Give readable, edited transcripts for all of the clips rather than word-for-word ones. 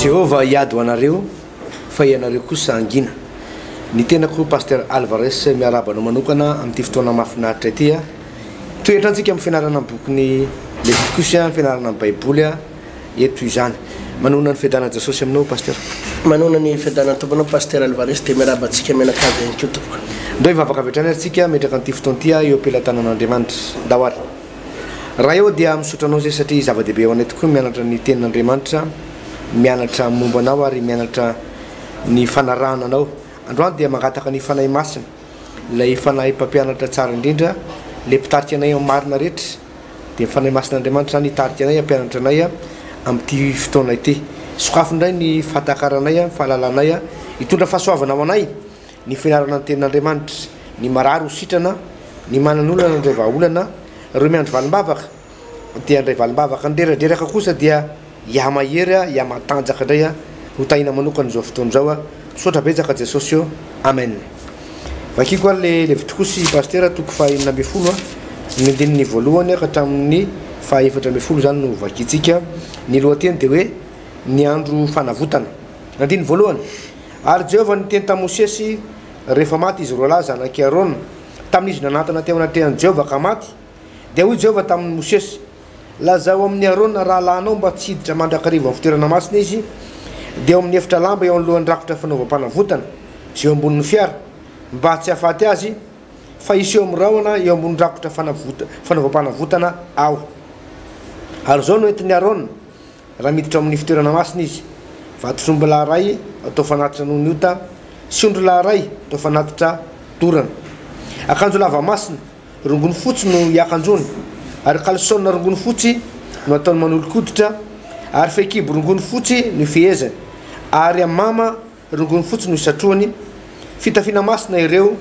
Jehova iady ho anareo fa ianareo kosa angina. Ny tenako pasteur Alvarez miarabana manokana amin'ity fotoana mahafinaritra ity a. Toetra antsika amin'ny fianarana ny bokin'ny Leviticus, fianarana ny Baiboly eto izany. Manona ny fiadanana Jesosy aminao pasteur. Manona ny fiadanana tomponao pasteur Alvarez dia miarabantsika mianakavy ihany koa tompoko. Ndao hivavaka avy hatrany antsika metraka an'ity fotoana ity eo ampelantanan'Andriamanitra dahoary. Raha eo dia misotranao zay satria zava-dehibe ho anay tokoa mianatra ny tenin'Andriamanitra, mianatra momba anao ary mianatra ny fanarahana anao. Androany dia mangataka ny fanahy masina, ilay fanahy mpampianatra tsara indrindra, le mpitarika anay amin'ny marina rehetra, dia fanahy masin'Andriamanitra zany hitarika anay, hampianatra anay amin'ity fotoana ity. Sokafo indray ny fahatakaranay, fahalalanay, hitondra fahasoavana ho anay ny fianarana ny tenin'Andriamanitra, ny marary ho sitrana, ny manan'olana andray vahaolana, ireo miandry valimbavaka dia andray valimbavaka nidreradreraka kosa dia iamahery, iamatanjaka indray ho tahina manokana izao fotoana izao. Sotra betsaka Jesosy eo. Amen. Vakiko koa le Leviticus pasteur toko faha 12 ny andininy voalohany ka hatramin'ny faha 14 zany no vakitsika. Ny lohateny dia hoe ny andro fanavotana. Andininy voalohany. Ary Jehova niteny tamin'i Mosesy rehefa maty izy roa lahy zanaky Aron, tamin'izy nanantana teo anatrehan'i Jehova ka maty, dia hoy Jehova tamin'ny Mosesy, lazao amin'ny Aron raha lahanao mba tsy hiditra mandrakariva amin'ny fitoerana masina izy, dia amin'ny efitra lamba eo anolohan'ny rakotra fanaovam-panavotana sy eo ambonin'ny fiara, mba tsy hahafaty azy, fa iseho amin'ny rahona eo ambonin'ny rakotra fanaovam-panavotana ao. Ary zao no entin'ny Aron raha miditra amin'ny fitoerana masina izy: vatosombolahy ray atao fanatitra noho ny ota, sy ondrolahy ray atao fanatitra dorana. Akanjo lava masina rongony fotsy no hiakanjony, ary kalsona rongony fotsy no ataony manolo-koditra, ary fehikibo rongony fotsy no fihezany, ary amama rongony fotsy no isatroany. Fitafiana masina ireo,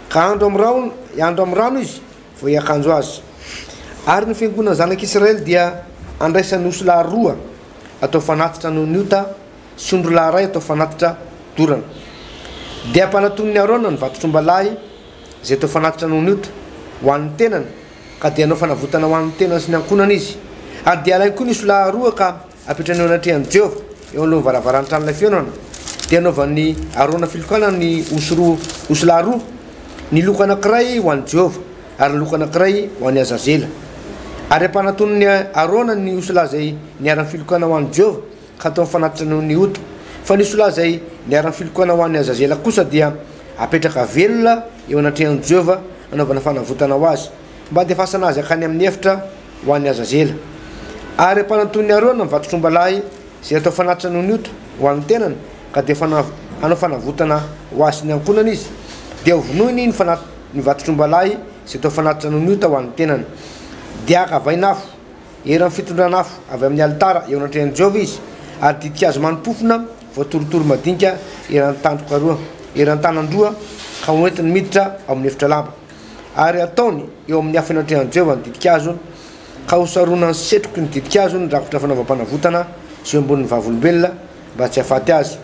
ka andro amin'ny rano izy vao hiakanjo azy. Ary ny fiangonana zanak'Israely dia andraisan'ny osolahy roa atao fanatitra noho ny ota, sy ondrolahy ray atao fanatitra dorana. Dia ampanatony Arona ny vatosombalahy zay atao fanatitra noho ny ota ho an'ny tenany, ka dia anao fanavotana ho an'ny tenany sy ny ankonany izy. Ary dia alainy koa ny osolahy roa ka apetrany eo anatrehan'i Jehova eo alohan'ny varavaran'ny tranon'ilay fianarana, dia anaovan'ny Arona filokana ny osolahy roa, ny loko anankiray ho an'i Jehova ary ny loko anankiray ho an'i Azazela. Ary ampanatony Arona ny osolahy zay niara-ny filokana ho an'i Jehova ka atao fanatitra noho ny ota, fa ny osolahy zay niara-ny filokana ho an'i Azazela kosa dia apetraka velona eo anatrehan'i Jehova anaovana fanavotana ho azy, mba defasana azy akany amin'ny efitra ho an'i Azazela. Ary ampanatony Arona ny vatosombalahy zay atao fanatitra noho ny ota ho an'ny tenany, ka dia anao fanavotana ho azy ny ankonany izy, dia hovonoiny ny vatosombalahy zay atao fanatitra noho ny ota ho an'ny tenany. Dia akavainafo eran'ny fitondranafo avy amin'ny alitara eo anatrehan'i Jehova izy, ary didika azo manimpofona voatorotoro madinika eran'ny tandroka roa, eran'ny tanandroa, ka hoentiny miditra ao amin'ny efitra lamba. Ary ataony eo amin'ny afo anatrehan'i Jehova ny didika azo, ka hosarona ny setroky ny didika azo ny rakotra fanaovam-panavotana sy eo ambonin'ny vavolombelona mba tsy hahafaty azy.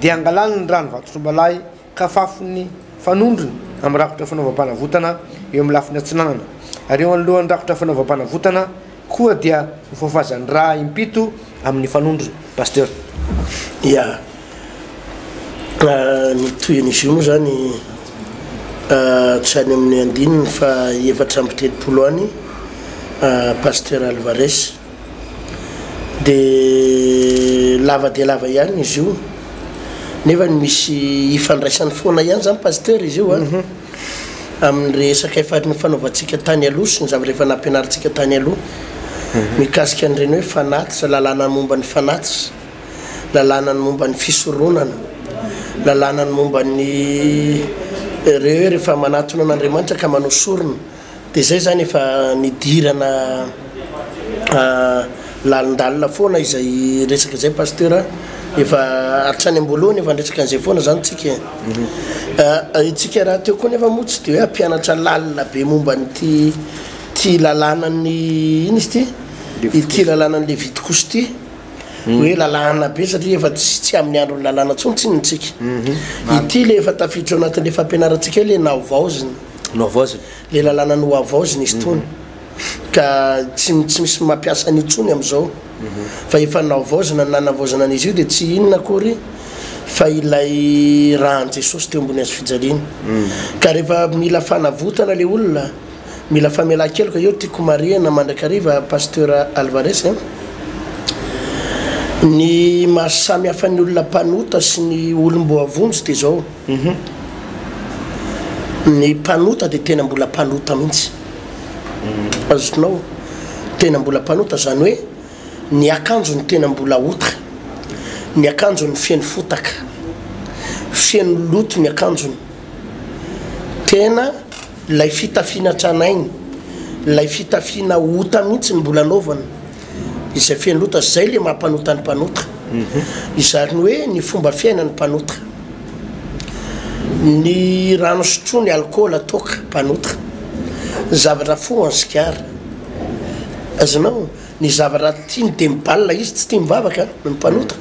Dia angalany ny rano vatosombalahy ka fafony fanondrony amin'ny rakotra fanaovam-panavotana eo amin'ny lafiny atsinanana. Ary eo anolohan'ny rakotra fanaovam-panavotana koa dia ho fafazany raha impito amin'ny fanondrony pasteur. Ya, ny toyan'izy io moa zany trany amin'ny andininy fa efatra amby telopolo any pasteur Alvarez, dia lava ihany izy io, nefa misy ifandraisany foana ihany zany pasteur izy io amin'ny resaka efa ny fanaovantsika tany aloha sy ny zava-rehefa nampianarintsika tany aloha, mikasika an'ireny hoe fanatitra, lalàna ny momba ny fanatitra, lalàna ny momba ny fisoronana, lalàna ny momba ny ireo hoe rehefa manatona an'Andriamanitra ka manao sorona, dia zay zany efa nidirana lalindalina foana izay resaka zay pasteur, efa hatrany amboalohany efa nresaka an'izay foana zany tsika. Itsika raha teo koa nefa moa tsy dia hoe ampianatra lalina be momba ny ty lalàna ny iny izy ty, ity lalàna ny Leviticus ty, hoe lalàna be satria efa tsy amin'ny andro ny lalàna tsony tsinitsika. Ity le efa tafiditra ao anatin'le fampianarantsika le naovaoziny, le lalàna no avaoziny izy tony. ka tsy misy mampiasa nitsony am'izao fa efa naovozana nanavozana an'izy io dia tsy inona akory fa ilay rahan Jesosy teo ambony azy fijaliana ka rehefa mila fanavotana le olona mila famelan-keloka eo tiako mariana mandrakariva pasteur Alvarez ny mahasamy hafa ny olona mpanota sy ny olom-bo avonjy dia zao ny mpanota dia tena mbola mpanota mihitsy azonao tena mbola mpanota zany hoe ny akanjo ny tena mbola otra ny akanjo ny feno fotaka feno loto ny akanjony tena lay fitafiana tranaigny lay fitafiana ota mihitsy ny mbola naovana izay feno loto zay le mampanota ny mpanota izany hoe ny fomba fiaina ny mpanota ny rano sotrony alcool atoka mpanota zavatra fo ansikara azonao ny zavatra tia de mibalina izy tsy tia mivavaka ny mpanota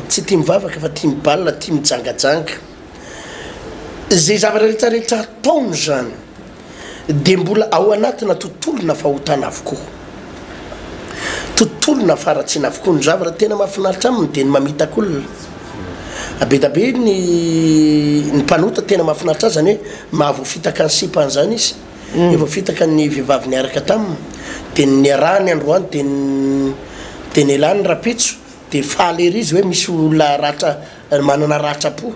tsy tia mivavaka fa tia mibalina tia mijangajanga zay zavatra rehetrarehetra ataony zany dia mbola ao anatina tontolona fahotana avokoa tontolona faratsiana avokoa ny zavatra tena mahafinaritra aminy dia ny mamitak'olona abetabe ny mpanota tena mahafinaritra azy zany hoe mahavoafitaka ny sipan'izany izy voafitaka ny vehivavy niaraka taminy dia ny arahany androany dia ny elany rapitso dia faalery izy hoe misy olona ratra manana ratrapo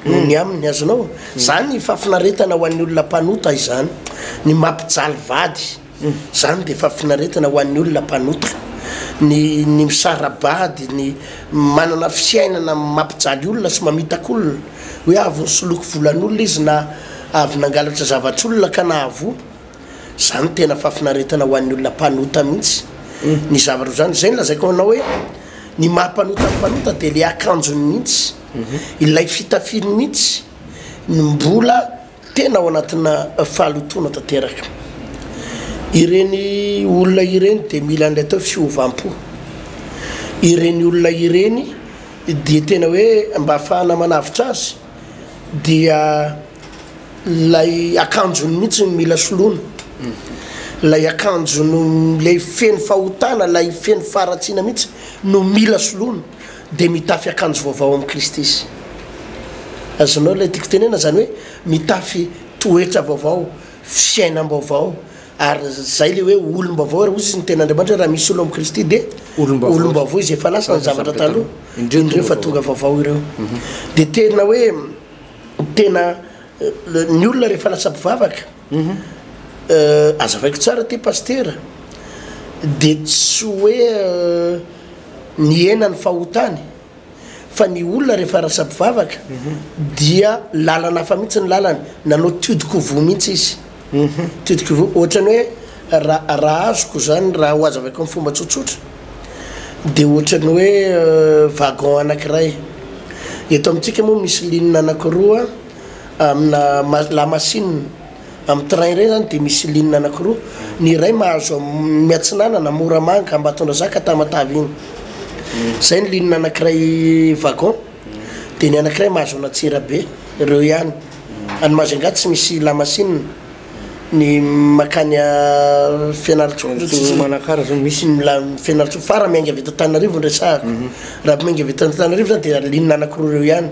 no ny aminy azonao zany fafinaretana ho an'ny olona mpanota izany ny mampijaly vady zany dia fafinaretana ho an'ny olona mpanota ny misarabady ny manana fiainana mampijaly olona sy mamitak'olona hoe avy ny soloko volan'olona izy na avy nangalatra zavatr'olona ka na avo zany tena fafinaretana ho an'ny olona mpanota mihitsy ny zavatra zany zay ny lazaiko anao hoe ny mampanota ny mpanota dia le akanjony mihitsy ilay fitafiny mihitsy ny mbola tena ao anatina fahalotona tanteraka ireny olona ireny dia mila an'ilay atao fiovam-po ireny olona ireny dia tena hoe mba ahafahana manavitra azy dia lay akanjony mihitsy ny mila soloana lay akanjony lay feno fahotana lay feno faratsiana mihitsy no mila soloana dia mitafy akanjo vaovao amin'ny Kristy izy azonao lay tiako tenena zany hoe mitafy toetra vaovao fiainam-baovao ary zay le hoe olom-baovao raha ozy izy ny tena Andriamanitra raha misy olo amin'ny Kristy dia olom-baovao izy efa lasa ny zavatra taloha indreo fa tonga vaovao ireo dia tena hoe tena ny olona rehefa lasa mpivavaka azavaiko tsara ty pasteur dia tsy hoe ny ena ny fahotany fa ny olona rehefa lasa mpivavaka dia lalana hafa mihitsy ny lalany nanao tiodikovo mihitsy izy tiodikovo ohatrany hoe raha azoko zany raha ho azavaiko amin'ny fomba tsotsotra dia ohatrany hoe wagon anankiray eto amintsika moa misy linina anankiroa amina la machine amin'ny train ireny zany dia misy linina anankiroa ny iray mahazo miatsinanana moramanga mba atondra zaka tamatavy igny zay ny linina anankiray wagon dia ny anankiray mahazo anatsira be ireo ihany any Majunga tsy misy la machine ny makany fianaratsomanakara zany misy fianaratso fara miainga avy eto Antananarivo ndresahako raha miainga avy eto Antananarivo zany dia linina anankiroa ireo ihany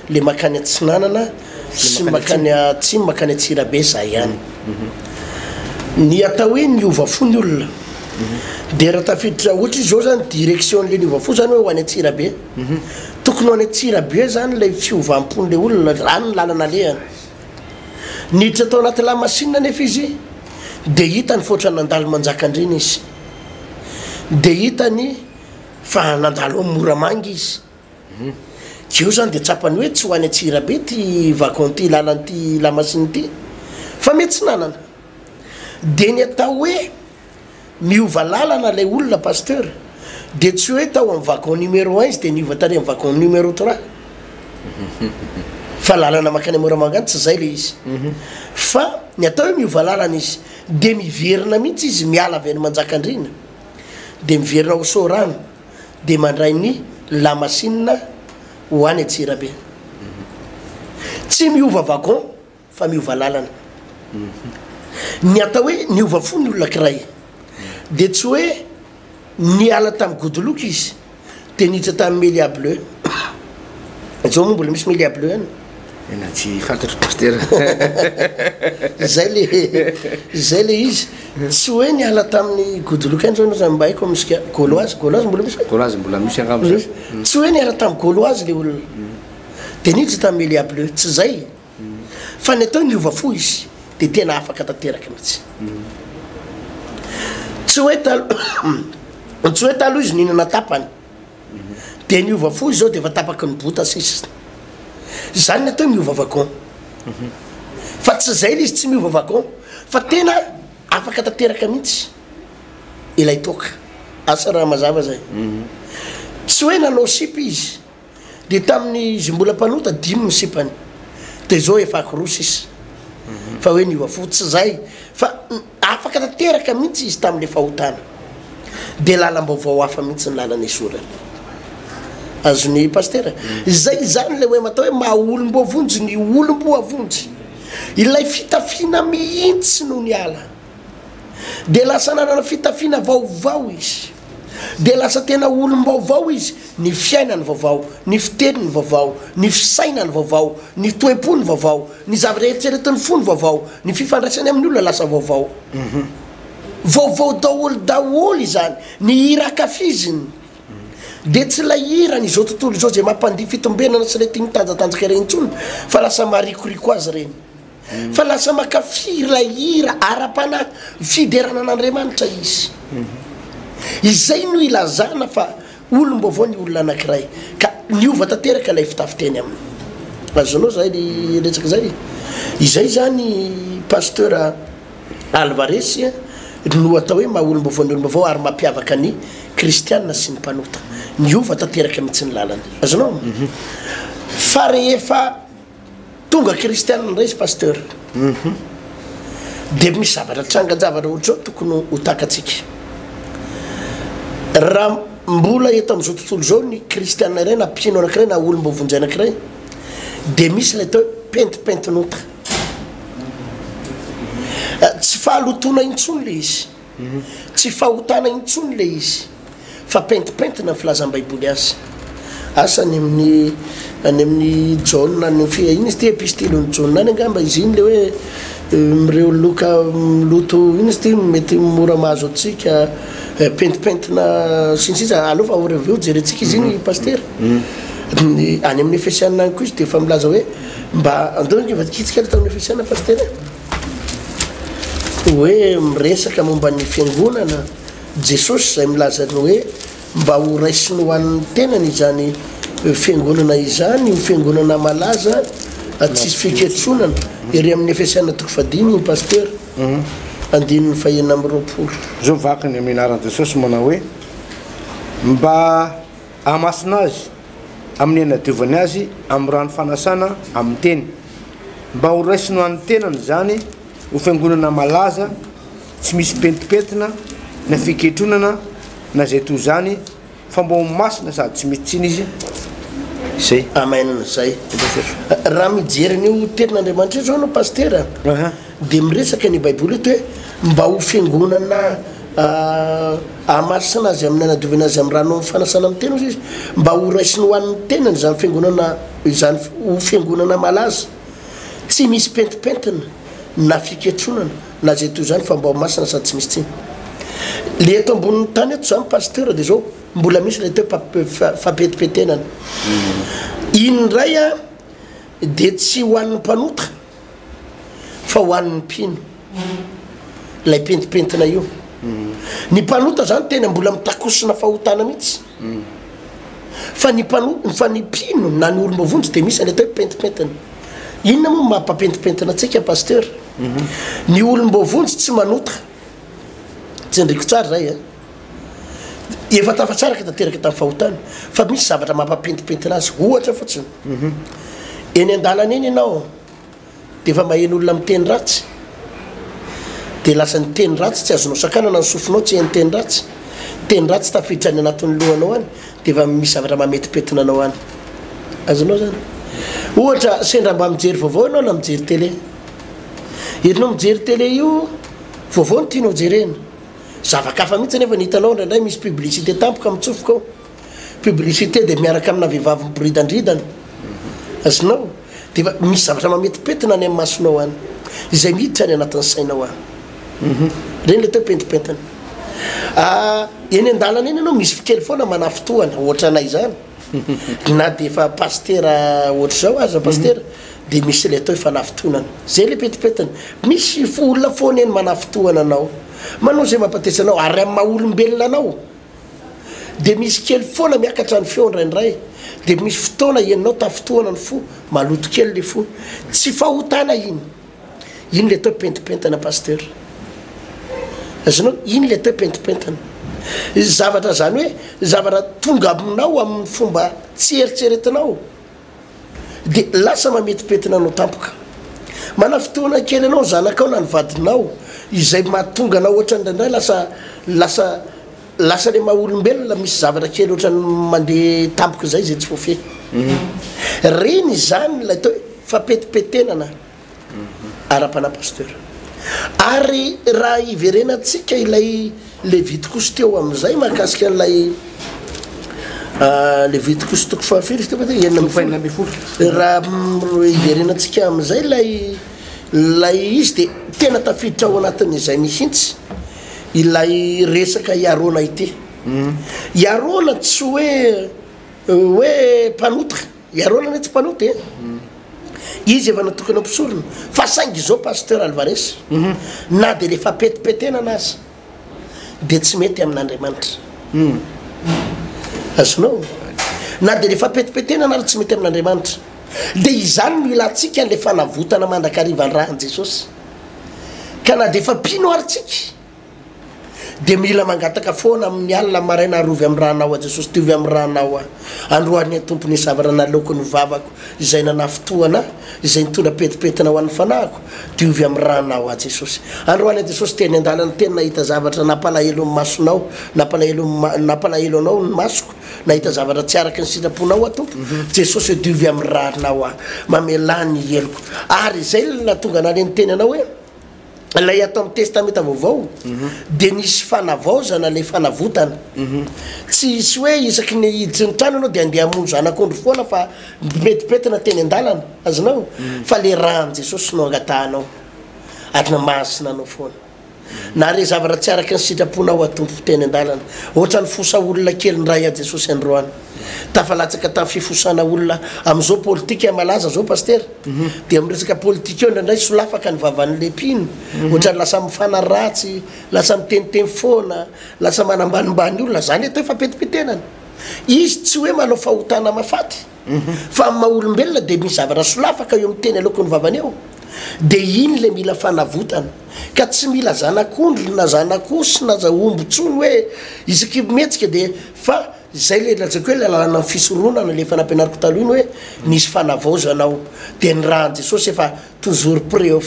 le makany atsinanana sy makany atsimo makany atsirabe zay ihany ny atao hoe niova fo ny olona dia raha tafiditra ohatra izy zao zany direction-n'le niova fo zany hoe ho any atsirabe tokony ho any atsirabe zany lay fiovampon'le olona rano ny lalana lehany niditra atao anaty la machine nefa izy dia hitany foatra nandalo manjakandriny izy dia hitany fa nandalo amin'ny moramanga izy eo zany dia tsapany hoe tsy ho any atsirabe ty wagon ty lalan'ty la machine ty fa miatsinanana dia ny atao hoe miova lalana lay olona pasteur dia tsy hoe tao amin'ny wagon numéro 1 izy dia niova tare amin'ny wagon numéro 3 fa lalana makany moramanga tsy zay le izy fa ny atao hoe miova lalana izy dia miverina mihitsy izy miala avy any manjakandrina dia miverina ho sorano dia mandray ny la machine ho any atsirabe tsy miova wagon fa miova lalana ny atao hoe niova fo ny olona kiray dia tsy hoe niala tamin'ny godoloka izy dia niditra tamin'ny Mélia bleu zao moa mbola misy Mélia bleu any ena tsy fantatro pasteur zay le izy tsy hoe niala tamin'ny godoloka any zao no mba haiko misika gauloise mbola misy gauloise mbola misy angamba zay tsy hoe niala tamin'ny gauloise le olona dia niditra tamin'ny Mélia bleu tsy zay fa ny atao niova fo izy dia tena afaka tanteraka mihitsy tsy hoe taloha izy ninana tapany dia niova fo izy zao dia efa tapaky ny bota sisa zany ny atao miova vacon fa tsy zay le izy tsy miova vacon fa tena afaka tanteraka mihitsy ilay toka asa raha mazava zay tsy hoe nanao sipy izy dia tamin'ny izy mbola mpanota 5 ny sipany dia zao efa akoroa sisa fa hoe niova fo tsy zay fa afaka tanteraka mihitsy izy tamin'le fahotana dia lalam-baovao hafa mihitsy ny lalana isorana azony pasteur zay zany le hoe matao hoe maha olom-bo avonjy ny olom-bo avonjy ilay fitafiana mihitsy no ny ala dia lasa nanana fitafiana vaovao izy dia lasa tena olom-baovao izy ny fiainany vaovao ny fiteniny vaovao ny fisainany vaovao ny toe-pony vaovao ny zava-reheritreretiny fony vaovao ny fifandraisany amin'ny olona lasa vaovao vaovao daholy zany ny hira kafiziny dia tsy lay hirany izao tontolo izao zay mampandihy fitombenana sy lay tiany tanjatanjaka reny intsony fa lasa marikoriko azy reny fa lasa makafiry lay hira ara-pana fiderana an'Andriamanitra izy izay no ilazana fa olom-bo avao ny olona anankiray ka niova tanteraka ilay fitafiteny aminy azonao zay ny resaka zay izay zany pasteur Alvarez no atao hoe maha olom-bo avao ny olom-bo avao ary mampiavaka ny kristianina sy ny mpanota niova tanteraka mihitsy ny lalany azonao fa rehefa tonga kristianina indray izy pasteur dia misy zavatra trangan-javatra ohatrao tokony ho takatsika raha mbola eto amin'izao tontolo zao ny kristianina iray na mpino anankiray na olom-bo vonjy anankiray dia misy le atao pentipentinota tsy fahalotona intsony le izy tsy fahotana intsony le izy fa pentipentina ny filazam-baiboly azy asa any amin'ny John ny ino izy ty epistilony John any angamba izy iny le hoe mireo loka loto ino izy ty mety mora mahazo atsika pentipentina sinsisa aloha fa oreveo jerentsika izy iny pasteur any amin'ny Efesiana any koa izy dia efa milaza hoe mba andonivakitsika le tamin'ny Efesiana pasteur hoe miresaka momba ny fiangonana Jesosy zay milazany hoe mba ho raisiny ho an'ny tenany izany fiangonana izany fiangonana malaza tsisy fiketsonana ery amin'ny Efesiana 3:5 pasteur andininy 220 zao vakany amin'ny anaran'i Jesosy manao hoe mba hamasina azy amin'ny anadiovany azy amin'ny rano fanasana amin'ny teny mba ho raisiny ho an'ny tenany zany ho fiangonana malaza tsy misy pentipentina na fiketronana na zay toy zany fa mba ho masina sady tsy misy tsiny izy zay amen zay raha mijery n'io tenin'Andriamanitra zao no pasteur dia miresaka ny baiboly eto hoe mba ho fiangonana amasina azy amin'ny anadiovana azy amin'ny rano fanasana amin'ny tena izy mba ho raisiny ho an'ny tenany zany fiangonana izany ho fiangonana malaza tsy misy pentipentina na fiketronana na zay toy zany fa mba ho masina sady tsy misy tsiny le eto ambonin'ny tany eto zany pasteur dia zao mbola misy le teo fampetipetenana iny ndray a dia tsy ho an'ny mpanota fa ho an'ny mpino lay pentipentina io ny mpanota zany tena mbola mitakosina fahotana mihitsy fa ny mpino na ny olom-bo vonjy dia misy le teo pentipentina inona moa mampapentipentina atsika pasteur ny olom-bo vonjy tsy manota tsy ndriko tsara zay efa tafatsaraka tanteraka tamin'ny fahotana fa misy zavatra mampapentipentina azy ohatra fotsiny eny an-dalana eny ianao dia efa maheno olona miteny ratsy dia lasa ny teny ratsy tsy azonao sakanana ny sofinao tsy hainy teny ratsy tafiditra any anatin'ny lohanao any dia efa misy zavatra mametipentina anao any azonao zany ohatra sendra mba mijery vaovao ianao na mijery télé ianao mijery télé io vaovao ny tianao jerena zavakafa mihitsy nefa nihitanao ndraindray misy publicité tampoka mitsofoka ao publicité dia miaraka amina vehivavy miboridandridana azonao dia misy zavatra mametipetina any amin'ny masonao any izay miditra any anatin'ny sainao any reny le teo pentipentana eny an-dalana eny anao misy fikely foana mana fotoana ohatra anay zany na dia efa pastera ohatra zao aza pastera dia misy le atao efa nafotoanana zay le petipetana misy olona foana eny mana fotoana anao manao zay mampatesa anao ary amin'ny maha-olombelona anao dia misy kely foana miakatra ny feo ndraindray dia misy fotoana enao tafotoana ny fo maloto kely le fo tsy fahotana iny le atao pentipentana pasteur azonao iny le atao pentipentana zavatra zany hoe zavatra tonga aminao amin'ny fomba tsy eritseretinao dia lasa mametipetina anao tampoka mana fotoana kely anao zanakao na ny vadinao izay mahatonga anao ohatra ndraindray lasa le maha-olombelona misy zavatra kely ohatra ny mandeha tampoka zay zay tsy fofe reny zany la atao hoe fampetipetenana ara-pana pasteur ary raha iverenatsika ilay levitikosy teo am'izay mahakasika an'ilay levitikosy toko fahafiry teo raha iverenatsika am'izay lay izy dia tena tafiditra ao anatin'izay mihintsy ilay resaka iarona ity iarona tsy hoe mpanotika iarona ne tsy mpanota izy efa natokana ampisorona fa saingy zao pasteur Alvarez na dia le fampetipetena anazy dia tsy mety amin'Andriamanitra azonao na dia le fampetipetena anazy tsy mety amin'Andriamanitra dia izany mila atsika le fanavotana mandrakariva ny rahan Jesosy ka na dia efa mpino aritsika dia mila mangataka foana amin'ny alina maraina arovy amin'ny rahanao a Jesosy tiovy amin'ny rahanao androany tompony zavatra nalaoko ny vavako izay nanafotoana izay nitondra petipetina ho an'ny fanahiko tiovy amin'ny rahanao a Jesosy androany a Jesosy teny an-dalana teny nahita zavatra napalahelo amin'ny masonao napalahelo anao ny masoko nahita zavatra tsy araka ny sitraponao a tompo Jesosy diovy amin'ny rahanao mamelany heloko ary izay natonga naleny teny anao hoe lay atao amin'ny testamenta vaovao dia nisy fanavaozana le fanavotana tsy isy hoe isaky ny hiditry ny trano anao dia andeha hamono zanak'ondry foana fa mipetipetina teny an-dalana azonao fa le rahan Jesosy no angatahanao ary na masina anao foana na re zavatra tsy araka ny sitraponao atompo teny an-dalana ohatra ny fosa olona kely ny ray a Jesosy androany tafalatsaka tamin'ny fifosana olona amin'izao politika malaza zao pasteur dia miresaka politika eo ndraindray solafaka ny vavan'le mpino ohatra ny lasa mifana ratsy lasa miteniteny foana lasa manambanimbany olona zany atao efa petipitenana izy tsy hoe manao fahotana mafaty fa amin'ny maha-olombelona dia misy zavatra solafaka eo amin'ny teny aloako ny vavany eo dia iny le mila fanavotana ka tsy mila zanak'ondry na zanak'osy na za ombotsony hoe isaky metsika dia fa zay le latsaka hoe lalana fisoronana le efa nampianariko taloha iny hoe nisy fanavaozanao dia ny rahan Jesosy efa toujours prêt ao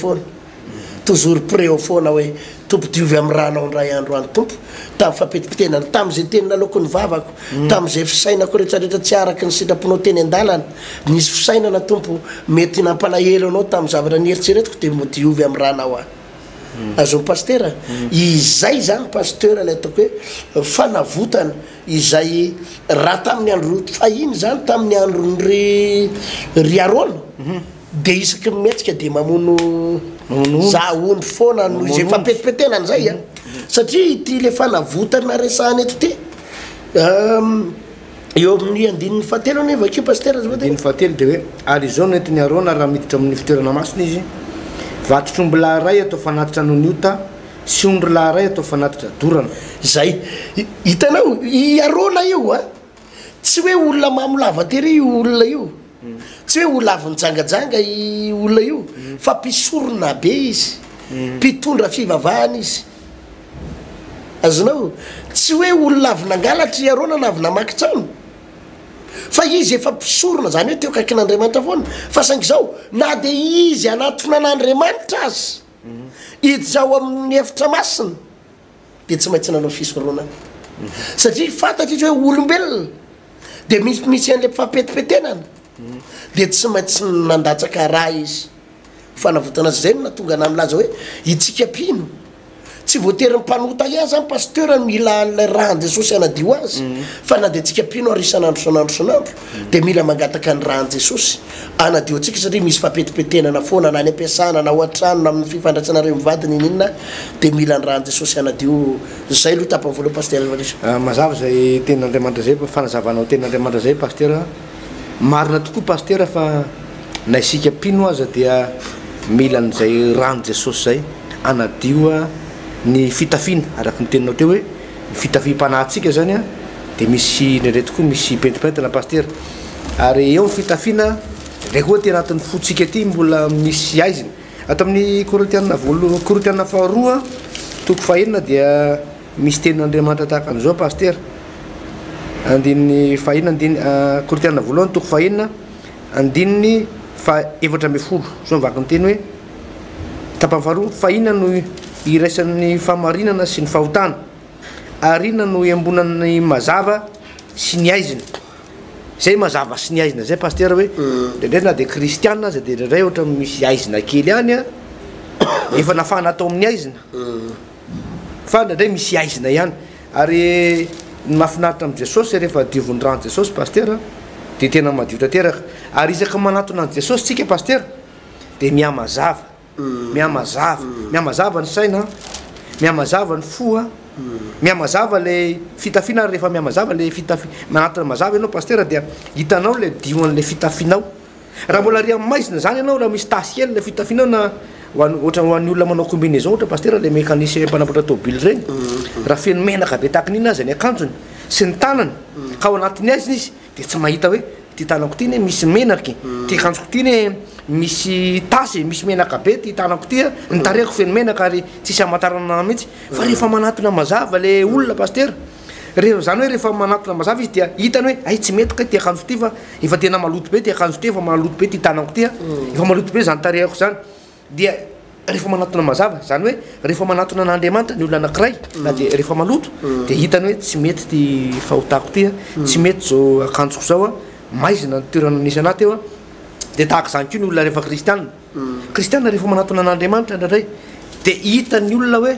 foana hoe tompo diovy amin'ny rahanao ndray andro any tompo tamin'ny fampetipitenana tamin'izay teny nalaoko ny vavako tamin'izay fisainako rehetrarehetra tsy araka ny sitraponao teny an-dalana nisy fisainana tompo mety nampalahelo anao tamin'ny zavatra nieritseretiko dia diovy amin'ny rahanao azony pasteur izay zany pasteur le ataoko hoe fanavotana izay raha tamin'ny andro fahiny zany tamin'ny androny ry Arona dia isaky mihetsika dia mamono za ondry foana no izay fampetipetenany zay satria ity le fanavotana resahany eto ty eo amin'ny andininy fahatelo ane vakio pasteur andininy fahatelo dia hoe ary izao no entiny Arona raha miditra amin'ny fitoerana masina izy vatotro laharay atao fanatitra anoniota sy ondry laharay atao fanatitra dorana zay hitanao i Arona io tsy hoe olona mamolava tery io olona io tsy hoe olona avy nijangajanga i olona io fa mpisorona be izy mpitondra fivavahana izy azonao tsy hoe olona avy nangalatra i Arona na avy namaky trano fa izy efa mpisorona zany hoe teo kaikin'Andriamanitra foana fa saingy zao na dia izy anaty nan'Andriamanitra azy idy zao amin'ny efitra masina dia tsy maintsy nanao fisoronana satria fantatra izy hoe olombelona dia misy an'le fampetipetenana dia tsy maintsy nandatsaka raha izy fanavotana azy zay no natonga na milaza hoe itsika mpino tsy voatery mpanota ia zany pasteur mila an'lay rahan-jesosy anadio azy fa na de tsika pino arisanandro sanandro de mila mangataka ny rahan-jesosy anadio atsika satria misy fampetipetenana foana na ny ampiasana na oatrano na amin'ny fifandratsanareo mivadiny ininona de mila ny rahan-jesosy anadio zay aloha tapany voalohany pasteur Evariste mazava zay tenin'Andriamanitra zay fanazavanao tenin'Andriamanitra zay pasteur marina tokoa pasteur fa na isika pino aza dia mila n'izay rahan-jesosy zay anadio ny fitafina araky ny teninao teo hoe fitafim-panahintsika zany a de misy nire tokoa misy pentipentana pasteur ary eo ny fitafina re koa ty anatin'ny fotsika ty mbola misy aiziny ato amin'ny Korintiana Korintiana faharoa toko fahenina dia misy tenin'Andriamanitra tahaka an'izao pasteur andininy fahenina andiny Korintiana voalohany toko fahenina andininy efatra amby folo zao mivaky ny teny hoe tapany faharoa fahinona no iraisan'ny famarinana sy ny fahotana ary inona no iambonan'ny mazava sy ny aizina zay mazava sy ny aizina zay pasteur hoe ndraindray na de kristiana aza de ndraindray ohatra misy aizina kely any a efa nafana atao amin'ny aizina fa ndraindray misy aizina ihany ary ny mahafinaritra am' Jesosy rehefa diovon'ny rahan Jesosy pasteur de tena madio tanteraka ary isaka manatona an' Jesosy tsika pasteur de mihamazava mihamazava ny saina mihamazava ny foa mihamazava le fitafina rehefa mihamazava le manatona mazava ianao pasteur dia hitanao le dioan'le fitafinao raha mbola ry amaizina zany ianao raha misy tasy kely le fitafinao na ohatra hoan'ny olona manao combinaison ohatra pasteur le mécanicien mpanamboatra tôbily regny raha feno menaka be tahaka n'iny azy ny akanjony sy ny tanany ka ao anatiny azy izy de tsy mahita hoe ty tanako ty ne misy menaky ty akanjoko ty ne misy tasy misy menaka be ty tanako ty ny tarehako feno menaka ary tsisy amatarana mihitsy fa rehefa manatona mazava le olona pasteur zany hoe rehefa manatona mazava izy dia hitany hoe ay tsy mety ka ty akanjo ty fa efa tena maloto be ty akanjo ty efa maloto be ty tanako ty efa maloto be zany tarehako zany dia rehefa manatona mazava zany hoe rehefa manatona n'Andriamanitra ny olona anankiray na de rehefa maloto de hitany hoe tsy mety ty fahotako ty tsy mety zao akanjoko zao a maizina ny toerana nisy anaty eo a de tahaka zany koa ny olona rehefa kristiana rehefa manatona n'Andriamanitra ndraindray de hitany olona hoe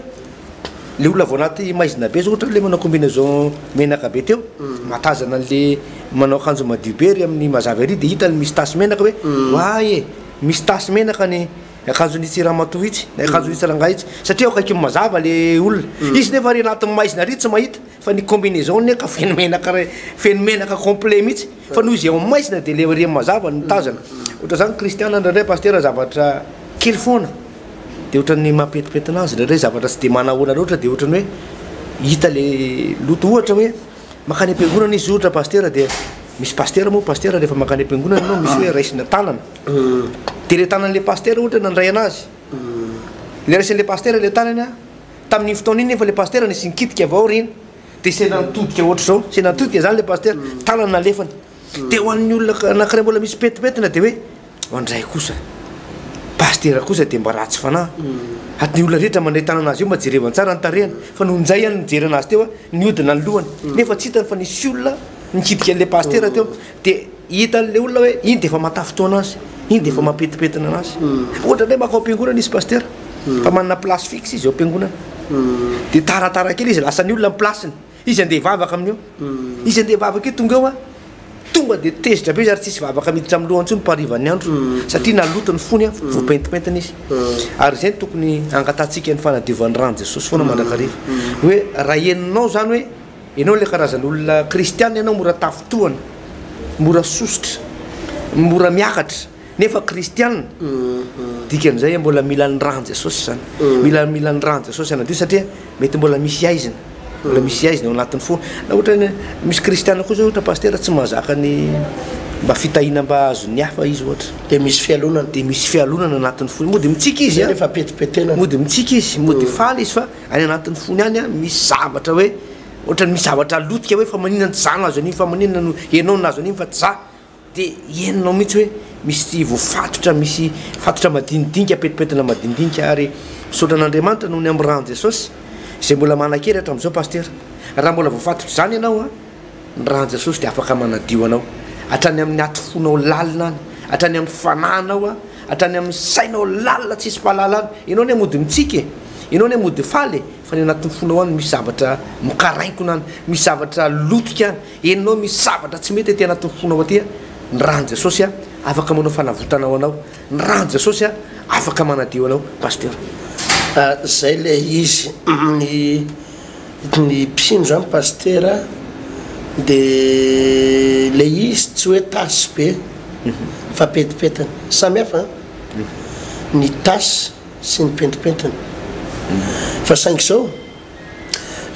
le olona vao anaty maizina be zao ohatra le manao combinaison menaka be teo matazana le manao akanjo madio be ry amin'ny mazava ery de hitany misy tasy menaka hoe oaye misy tasy menaka ny akanjo ny tsiramatoa itsy na akanjo ny tsirangaitsy satria akaiky mazava le olona izy nefa ry anatin'ny maizina ry tsy mahita fa ny combinaison ny ka feno menaka complet mihitsy fa noho izy ao maizina de le ry mazava ny tazana ohatra zany kristiana ndraindray pasteur zavatra kely foana de ohatrany mampetipetina azy ndraindray zavatra tsy de manahoana loatra de ohatrany hoe hita le loto ohatra hoe makany am-piangonana izy ohatra pasteur de misy pasteur moa pasteur rehefa makany am-piangonana anao misy hoe raisina tanana de le tanan'le pasteur ohatra nandray anazy le raisin'le pasteur le tanany a tamin'ny fotoana iny nefa le pasteur nisy nikitika avao reny de sena nitodika ohatra zao sena nitodika zany le pasteur tanana nalefany de ho an'ny olona anankiray mbola misy petipetina de hoe andray kosa pasteur kosa de mba ratsy fanahy aty ny olona rehetra mandray tanana azy io mba jerevany tsara ny tarehany fa noho nizay any nijery anazy teo a niodina ny lohany nefa tsy hitany fa nisy olona nikitika an'le pasteur teo de hitan'le olona hoe iny de efa matafotoana azy iny de efa mampetipetina anazy ohatra ndray maka ao am-piangonana izy pasteur fa manana place fixe izy ao am-piangonana de taratara kely izy lasa ny olona ny placeny izy andeha vavaka amin'io izy andeha vavaka io tonga eo a tonga de tezitra be izy ary tsisy vavaka miditra amin'ny lohany tsony mparivan'ny andro satria naloto ny fony a voapentipentina izy ary zay tokony angatantsika ny fanadiovan'ny rano Jesosy foana mandrakariva hoe raha eninao zany hoe ianao le karazan'olona kristiana ianao mora tafotoana mora sosotra mora miakatra nefa kristiana dikan'izay mbola mila ny rano Jesosy zany mila ny rano Jesosy anadio satria mety mbola misy aizina mbola misy aizina ao anatin'ny fo na ohatra misy kristiana koa zao ohatra pasteur tsy mahazaka ny mba fitahina mba azony hafa izy ohatra de misy fialonana anatin'ny fony mody mitsika izy rehefa petipetena mody mitsika izy mody faly izy fa any anatin'ny fony any a misy zavatra hoe ohatra misy zavatra lotika hoe fa maninona tsy zano azo an'iny fa maninona no enao nazo an'iny fa tsy za de eninao mihitsy hoe misy voafatotra misy fatotra madinidinika petipetina madinidinika ary misaotra an'Andriamanitra noho ny amin'ny rano Jesosy zay mbola manan-kery hatramin'izao pasteur raha mbola voafatotra zany ianao a ny rano Jesosy de afaka manadio anao hatrany amin'ny atofonao lalina any hatrany amin'ny fananao a hatrany amin'ny sainao lalina tsisy mpahalala any ianao ne mody mitsika ianao ny mody faly fa ny anatin'ny fonao any misy zavatra mikaraikona any misy zavatra lotika any eninao misy zavatra tsy mety aty anatin'ny fonao aty ny rano Jesosy afaka manao fanavotanao anao ny rano Jesosy afaka manadio anao pasteur zay le izy ny mpindro any pasteur de le izy tsy hoe tasy be fa petipetany samy hafa ny tasy sy ny pentipentany fa saingy zao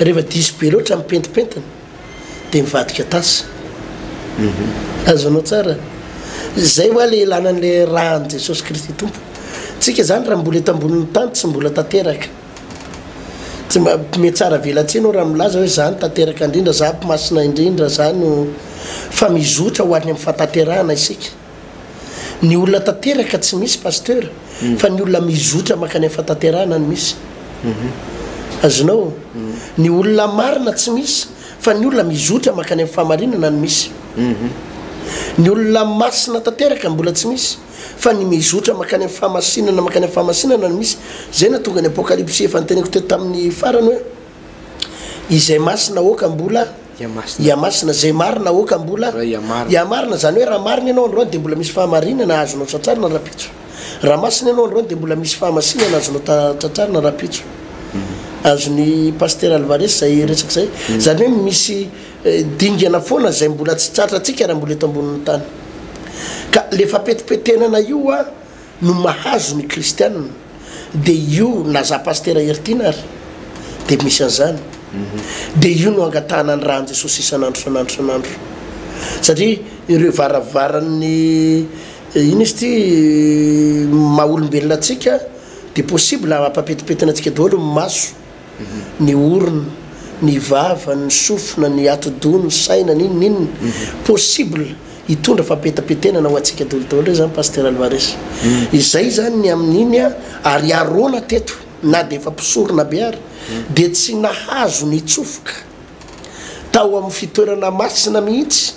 rehefa disy be loatra amin'ny pentipentany de mivadika tasy azonao tsara zay hoa le ilanan'le rahan Jesosy Kristy tompo tsika zany raha mbola eto ambonin'ny tany tsy mbola tanteraka tsy mety tsara velatsinao raha milaza hoe zany tanteraka indrindra za masina indrindra zany fa mizotra ho any amin'ny fahatanterahana isika ny olona tanteraka tsy misy pasteur fa ny olona mizotra makany amin'ny fahatanterahana ny misy azonao ny olona marina tsy misy fa ny olona mizotra makany amin'ny fahamarinana ny misy ny olona masina tanteraka mbola tsy misy fa ny mizotra makany amin'ny fahamasinana makany amin'ny fahamasinana ny misy zay na tonga ny apokalypsy efa nyteneko teto tamin'ny farany hoe izay masina oka mbola ya masina zay marina oka mbola ya marina zany hoe raha marina ianao androany de mbola misy fahamarinana azonao tratrarina rapitso raha masina ianao androany de mbola misy fahamasinana azonao tratrarina rapitso azony pasteur Alvarez zay resaky zay zany hoe misy dingana foana zay mbola tsy tratratsika raha mbola eto ambonin'ny tany ka le fampetipetenana io no mahazo ny kristianina de io na za pasteur Ertina ary de misy an'izany de io no angatahana ny rahan Jesosy isanandro satria ireo varavaran'ny ino izy ty maha-olombelona atsika de possible mampapetipetana atsika daholo ny maso ny orona ny vava ny sofina ny atodo ny saina ninnininy possible hitondra fampetapetenana ho atsika daholo zany pasteur Alvarez izay zany ny amin'iny ary arona teto na de efa mpisorona be ary de tsy nahazo ny tsofoka tao amin'ny fitoerana masina mihitsy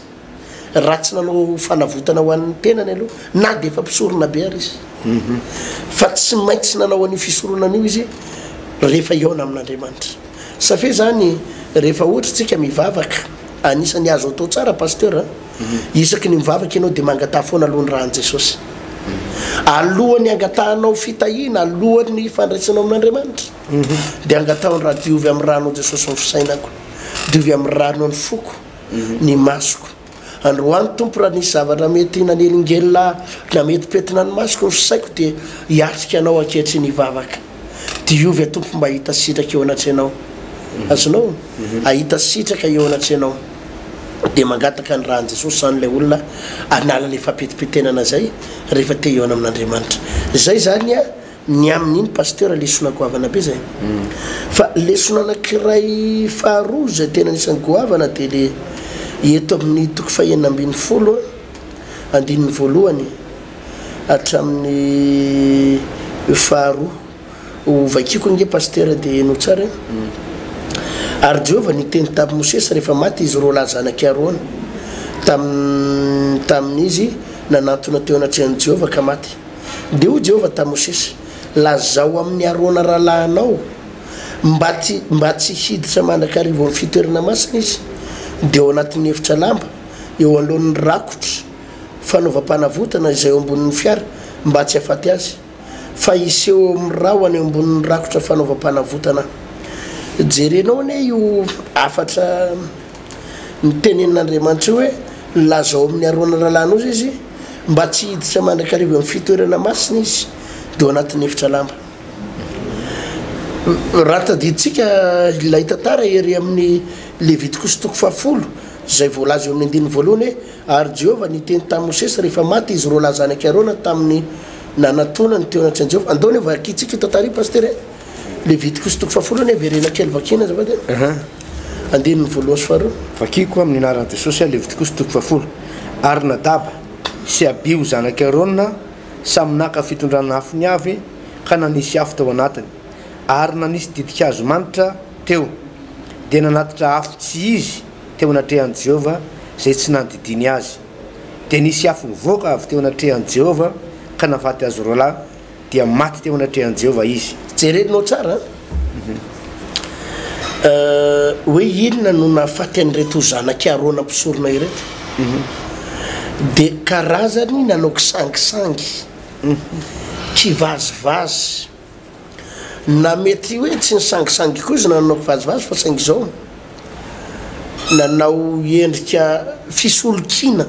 raha tsy nanao fanavotana ho an'ny tenany aloha na de efa mpisorona be ary izy fa tsy maintsy nanao an'io fisoronan'io izy rehefa iona amin'Andriamanitra safe zany rehefa ohatra tsika mivavaka anisany azo atao tsara pasteur isaky ny mivavaka ianao de mangatah foana alohan'ny rahan Jesosy alohany angatahanao fitahina alohany fandraisanao amin'Andriamanitra de angatahony raha diovy amin'ny ranao Jesosy ny fisainako diovy amin'ny rano ny foko ny masoko androany tompo raha nisy zavatra mety nanelingelina na mety petina ny masoko ny fisaiko de hiatrika anao ankehitry ny vavaka diovy atompo mba hita sitraka eo anatry anao azonao ahita sitraka eo anatry anao de mangataka ny rahan Jesosy zany le olona anala le fampetipetenana zay rehefa te iona amin'Andriamanitra zay zany ny amin'iny pasteur lesona goavana be zay fa lesona anankiray faharoa zay tena nisan'ny goavana de le eto amin'ny toko faha-enina-ambin'ny-folo andininy voalohany hatramin'ny faharoa ovakiko nge pasteur de no tsara ary Jehova niteny tamin'i Mosesy rehefa maty izy roa lahy zanaky aroana tamin'izy nanantona teo anatrehan'i Jehova ka maty de ho Jehova tamin'i Mosesy lazao amin'ny aroana rahalahinao mba tsy hiditra mandrakarivo amin'ny fitoerana masina izy de ao anatin'ny efitra lamba eo alohan'ny rakotra fanaovam-panavotana izay eo ambonin'ny fiara mba tsy hafaty azy fa iseho amin'ny rahony eo ambonin'ny rakotra fanaovam-panavotana jerenao ane io afatra mitenenin'Andriamanitra hoe lazao amin'ny aroana rahalahinao izy mba tsy hiditra mandrakarivo amin'ny fitoerana masina izy de ao anatin'ny efitra lamba raha tadiditsika ilay tantara ery amin'ny Levitiko toko fahafolo zay voalaza eo amin'ny andininy voalohany ary Jehova niteny tamin'i Mosesy rehefa maty izy roa lahy zanaky aroana tamin'ny nanantonany teo anatrehan'i Jehova andao vakitsika tantara pasteur Levitiko toko fahafolo ne verena kely vakina zava-de andininy voalohany sy faharoa vakiko amin'ny anaran'i Jesosy Levitiko toko fahafolo ary Nadaba sy Abihu zanaky Arona samy naka fitondrana afony avy ka nanisy afo tao anatiny ary nanisy didikazo manitra teo de nanatitra afo tsy izy teo anatrehan'i Jehova zay tsy nandidiny azy de nisy afo mivoaka avy teo anatrehan'i Jehova ka navaty azy roa lahy dia maty teo anatrehan'i Jehova izy jerenao tsara hoe inona no nahafaty an'ireto zanaky arona mpisorona ireto dia karazany nanaoko sangisangy kivazivazy na mety hoe tsy ny sangisangy koa izy nanaoko vazivazy fa saingy izao nanao endrika fisolokina